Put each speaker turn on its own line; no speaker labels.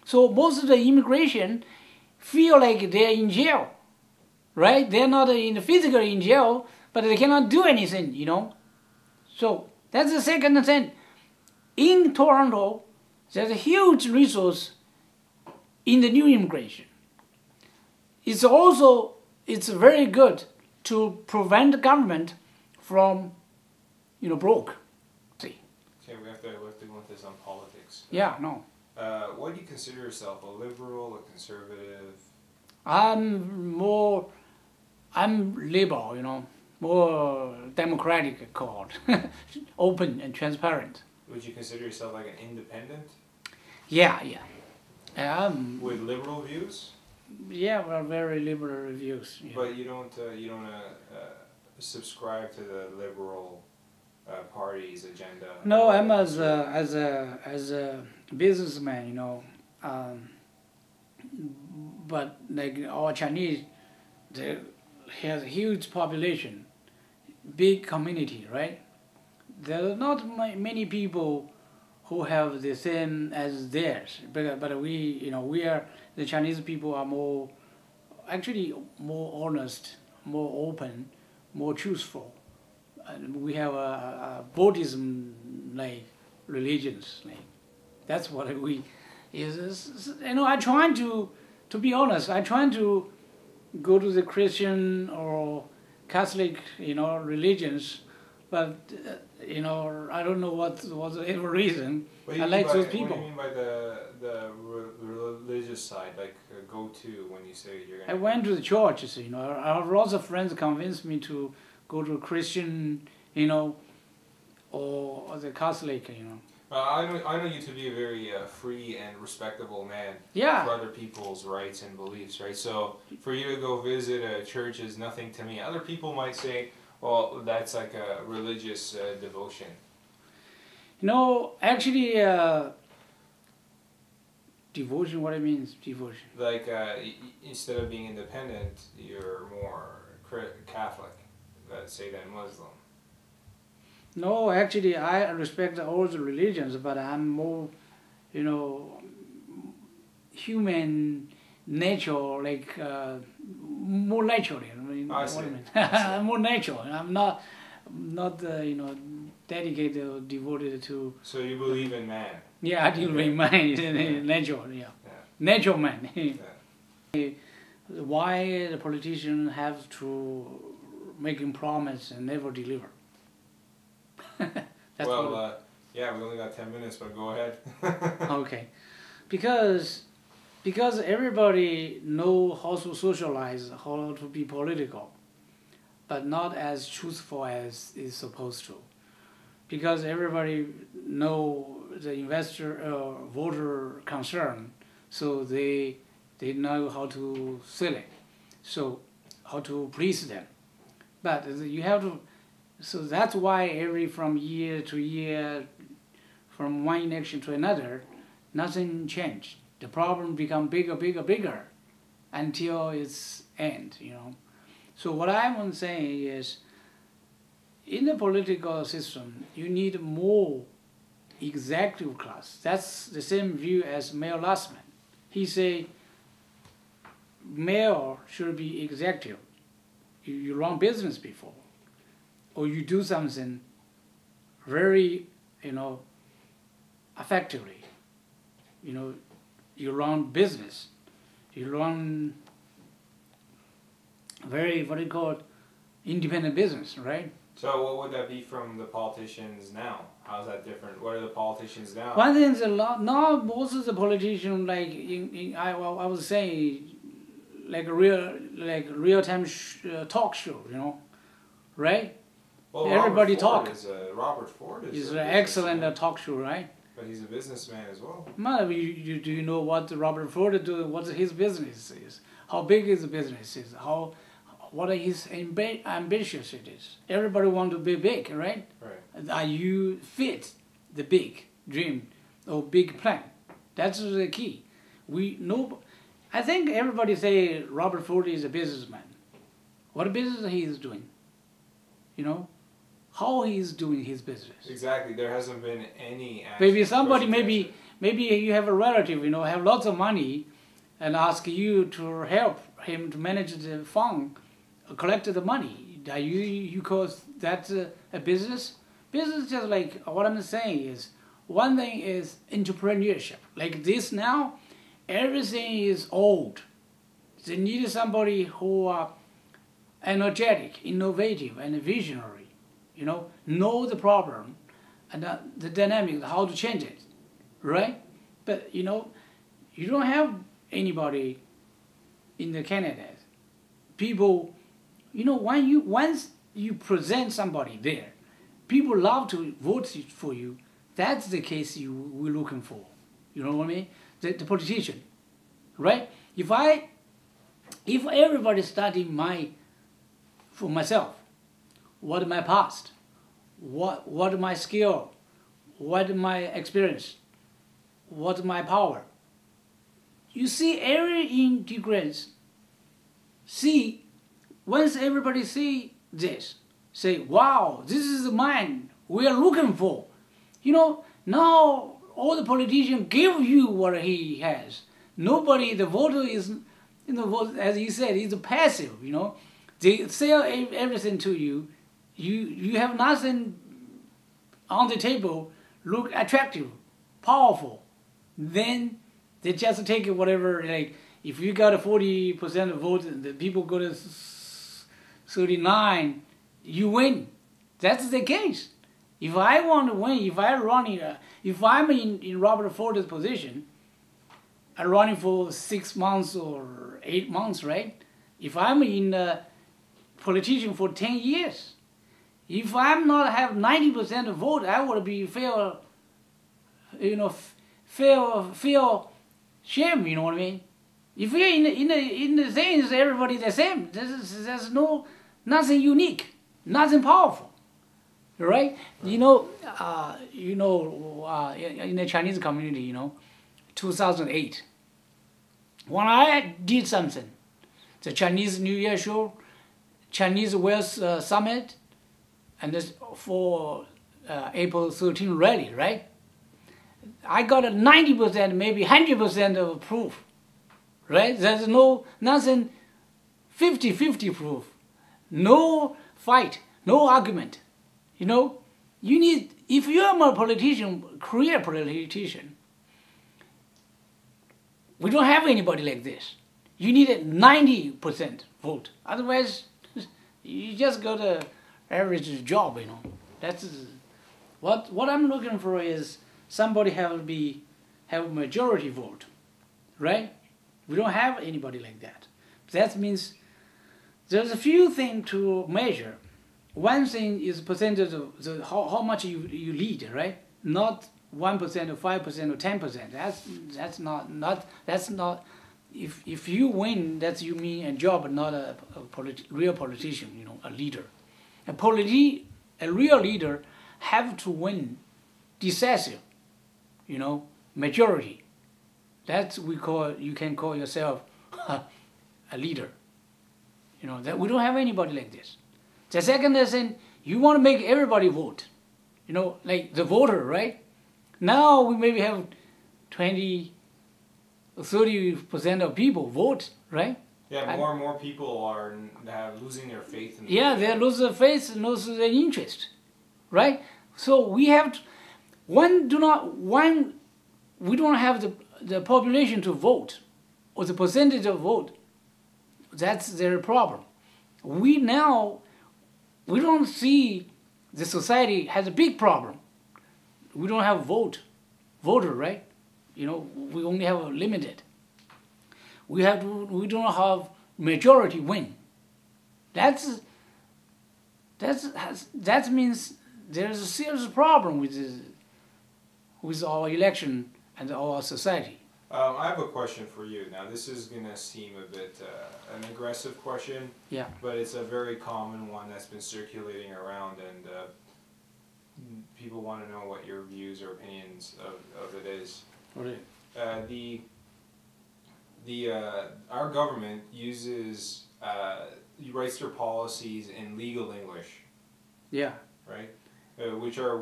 So most of the immigration feel like they're in jail, right? They're not physically in jail, but they cannot do anything, So that's the second thing. In Toronto, there's a huge resource in the new immigration. It's very good to prevent the government from, broke. See.
Okay, we have to go into this on politics.
Yeah, no.
What do you consider yourself, a liberal, a conservative?
I'm liberal, more democratic called, open and transparent.
Would you consider yourself like an independent?
Yeah.
With liberal views?
Yeah, well, very liberal views. Yeah.
But you don't subscribe to the liberal party's agenda.
No, I'm as a businessman, but like our Chinese, they has a huge population, big community, right? There are not many people who have the same as theirs, but we are, the Chinese people are more honest, more open, more truthful. And we have a Buddhism like religions, like that's what we is. I try to be honest. I try to go to the Christian or Catholic, religions, but I don't know what's the reason. I like those people.
What do you mean by the religious side? Like go to when you say you're gonna.
I went to the churches. I have lots of friends convinced me to go to a Christian, or the Catholic,
I know you to be a very free and respectable man.
Yeah.
For other people's rights and beliefs, right? So for you to go visit a church is nothing to me. Other people might say, well, that's like a religious devotion.
Actually, devotion, what it means, devotion?
Like, instead of being independent, you're more Catholic, let's say, than Muslim.
No, actually, I respect all the religions, but I'm more, human nature, like more naturally.
I see.
More natural. I'm not, dedicated or devoted to.
So you believe in man?
Yeah, I believe in man, natural. Yeah, natural man. Yeah. Why the politicians have to making promise and never deliver?
Yeah, we only got 10 minutes, but go ahead.
Okay, because everybody know how to socialize, how to be political, but not as truthful as is supposed to. Because everybody know the investor voter concern, so they know how to sell it, so how to please them. But you have to. So that's why from year to year, from one election to another, nothing changed. The problem become bigger, until its end. So what I'm saying is, in the political system, you need more executive class. That's the same view as Mayor Lastman. He say, mayor should be executive. You run business before, or you do something very, effectively. You run business. You run very, what do you call it, independent business, right?
So what would that be from the politicians now? How's that different? What are the politicians now?
One thing is now most of the politicians, like I was saying, like real time talk show, right?
Well,
everybody talk.
Robert Ford is
an excellent talk show, right?
But he's a businessman as well.
Do you know what Robert Ford do? What his business is? How big his business is? What his ambitious it is? Everybody want to be big, right?
Right.
Are you fit the big dream or big plan? That's the key. I think everybody say Robert Ford is a businessman. What business he is doing? How he is doing his business.
Exactly. There hasn't been any action.
Maybe somebody maybe you have a relative, have lots of money, and ask you to help him to manage the fund, collect the money. You call that a business? Business, just like what I'm saying is, one thing is entrepreneurship. Like this now, everything is old. They need somebody who are energetic, innovative, and visionary. Know the problem and the dynamic, how to change it, right? But you don't have anybody in the candidates. People, once you present somebody there, people love to vote for you. That's the case we're looking for. You know what I mean? The politician, right? If everybody studying for myself, what my past, what my skill, what my experience, what my power. You see every integrants once everybody see this, say, wow, this is the man we are looking for. Now all the politicians give you what he has. Nobody, the voter is, as you said, is passive, They sell everything to you. You have nothing on the table, look attractive, powerful. Then they just take whatever, like, if you got a 40% of vote, the people go to 39, you win. That's the case. If I want to win, if I'm in Robert Ford's position, I'm running for 6 months or 8 months, right? If I'm in politician for 10 years, if I'm not have 90% of vote, I would be feel shame. You know what I mean? If you're in the things, everybody the same. There's nothing unique, nothing powerful, right? In the Chinese community, 2008, when I did something, the Chinese New Year show, Chinese Wealth Summit, and this for April 13 rally, right? I got a 90%, maybe 100% of proof, right? There's nothing 50-50 proof, no fight, no argument. You need, if you're a politician, career politician, we don't have anybody like this. You need a 90% vote. Otherwise, you just got a average job, That's what I'm looking for is somebody have a majority vote, right? We don't have anybody like that. That means there's a few things to measure. One thing is percentage of how much you lead, right? Not 1% or 5% or 10%. That's not. If you win, that's you mean a job, not a real politician. A leader. A real leader have to win decisive. Majority. That's you can call yourself a leader. That we don't have anybody like this. The second is you want to make everybody vote. Like the voter, right? Now we maybe have 20 or 30% of people vote, right?
Yeah, more and more people are losing their faith in
the they lose their faith and lose their interest, right? So we have we don't have the population to vote, or the percentage of vote. That's their problem. We don't see the society has a big problem. We don't have voter, right? We only have a limited. We don't have majority win. That means there's a serious problem with our election and our society.
I have a question for you. Now, this is going to seem a bit an aggressive question,
yeah,
but it's a very common one that's been circulating around, and people want to know what your views or opinions of it is.
What is
it? Our government writes their policies in legal English.
Yeah.
Right? Which are